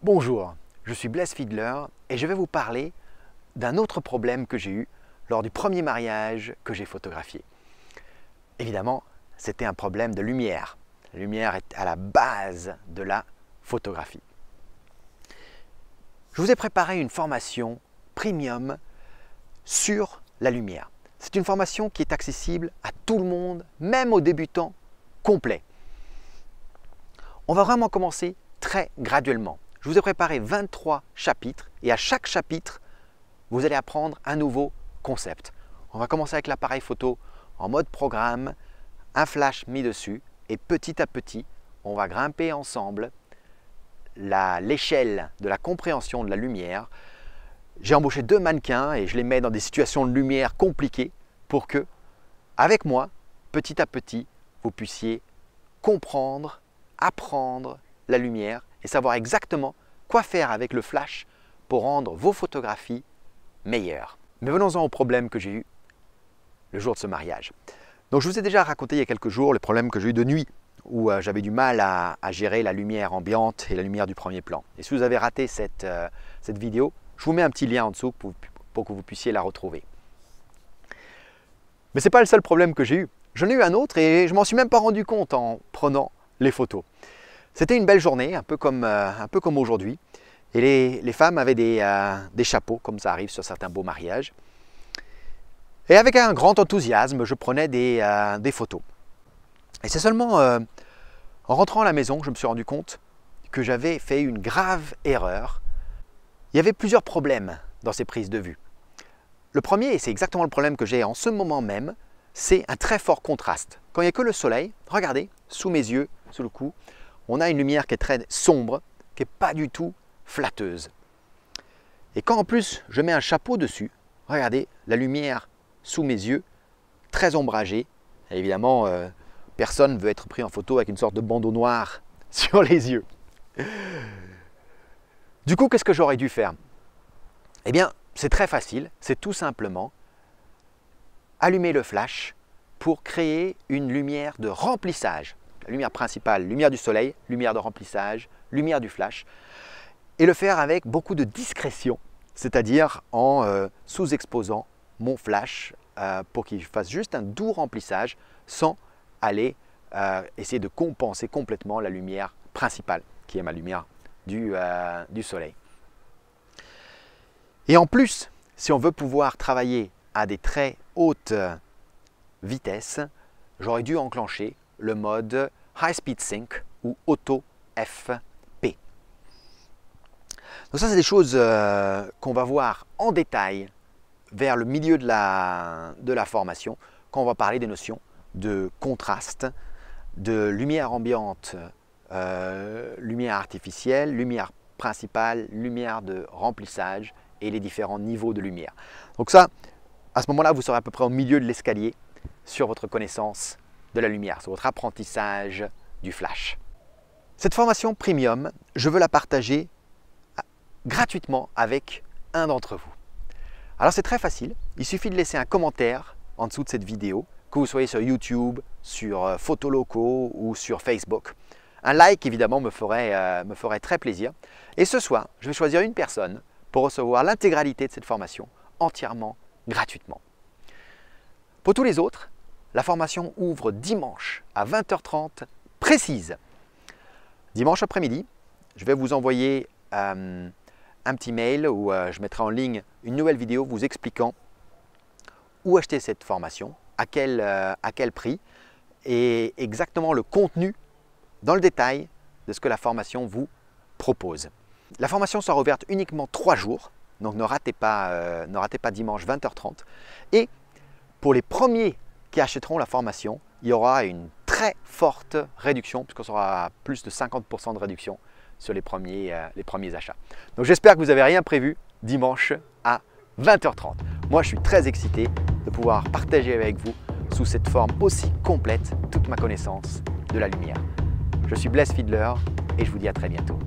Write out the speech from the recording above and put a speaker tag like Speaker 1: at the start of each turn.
Speaker 1: Bonjour, je suis Blaise Fiedler et je vais vous parler d'un autre problème que j'ai eu lors du premier mariage que j'ai photographié. Évidemment, c'était un problème de lumière. La lumière est à la base de la photographie. Je vous ai préparé une formation premium sur la lumière. C'est une formation qui est accessible à tout le monde, même aux débutants complets. On va vraiment commencer très graduellement. Je vous ai préparé 23 chapitres et à chaque chapitre, vous allez apprendre un nouveau concept. On va commencer avec l'appareil photo en mode programme, un flash mis dessus et petit à petit, on va grimper ensemble l'échelle de la compréhension de la lumière. J'ai embauché 2 mannequins et je les mets dans des situations de lumière compliquées pour que, avec moi, petit à petit, vous puissiez comprendre, apprendre la lumière et savoir exactement quoi faire avec le flash pour rendre vos photographies meilleures. Mais venons-en au problème que j'ai eu le jour de ce mariage. Donc je vous ai déjà raconté il y a quelques jours le problème que j'ai eu de nuit où j'avais du mal à gérer la lumière ambiante et la lumière du premier plan. Et si vous avez raté cette vidéo, je vous mets un petit lien en dessous pour que vous puissiez la retrouver. Mais ce n'est pas le seul problème que j'ai eu. J'en ai eu un autre et je ne m'en suis même pas rendu compte en prenant les photos. C'était une belle journée, un peu comme aujourd'hui. Et les femmes avaient des chapeaux, comme ça arrive sur certains beaux mariages. Et avec un grand enthousiasme, je prenais des photos. Et c'est seulement en rentrant à la maison que je me suis rendu compte que j'avais fait une grave erreur. Il y avait plusieurs problèmes dans ces prises de vue. Le premier, et c'est exactement le problème que j'ai en ce moment même, c'est un très fort contraste. Quand il n'y a que le soleil, regardez, sous mes yeux, sous le cou, on a une lumière qui est très sombre, qui n'est pas du tout flatteuse. Et quand en plus je mets un chapeau dessus, regardez, la lumière sous mes yeux, très ombragée. Et évidemment, personne ne veut être pris en photo avec une sorte de bandeau noir sur les yeux. Du coup, qu'est-ce que j'aurais dû faire? Eh bien, c'est très facile, c'est tout simplement allumer le flash pour créer une lumière de remplissage. La lumière principale, lumière du soleil, lumière de remplissage, lumière du flash. Et le faire avec beaucoup de discrétion, c'est-à-dire en sous-exposant mon flash pour qu'il fasse juste un doux remplissage sans aller essayer de compenser complètement la lumière principale, qui est ma lumière du soleil. Et en plus, si on veut pouvoir travailler à des très hautes vitesses, j'aurais dû enclencher le mode High Speed Sync ou Auto FP. Donc ça, c'est des choses qu'on va voir en détail vers le milieu de la formation, quand on va parler des notions de contraste, de lumière ambiante, lumière artificielle, lumière principale, lumière de remplissage et les différents niveaux de lumière. Donc ça, à ce moment-là, vous serez à peu près au milieu de l'escalier sur votre connaissance de la lumière, sur votre apprentissage du flash. Cette formation premium, je veux la partager gratuitement avec un d'entre vous. Alors c'est très facile, il suffit de laisser un commentaire en dessous de cette vidéo, que vous soyez sur YouTube, sur Photoloco ou sur Facebook. Un like évidemment me ferait très plaisir. Et ce soir, je vais choisir une personne pour recevoir l'intégralité de cette formation entièrement gratuitement. Pour tous les autres, la formation ouvre dimanche à 20h30 précise. Dimanche après-midi, je vais vous envoyer un petit mail où je mettrai en ligne une nouvelle vidéo vous expliquant où acheter cette formation, à quel prix et exactement le contenu dans le détail de ce que la formation vous propose. La formation sera ouverte uniquement 3 jours, donc ne ratez pas dimanche 20h30. Et pour les premiers qui achèteront la formation, il y aura une très forte réduction, puisqu'on sera à plus de 50% de réduction sur les premiers achats. Donc j'espère que vous n'avez rien prévu dimanche à 20h30. Moi, je suis très excité de pouvoir partager avec vous sous cette forme aussi complète toute ma connaissance de la lumière. Je suis Blaise Fiedler et je vous dis à très bientôt.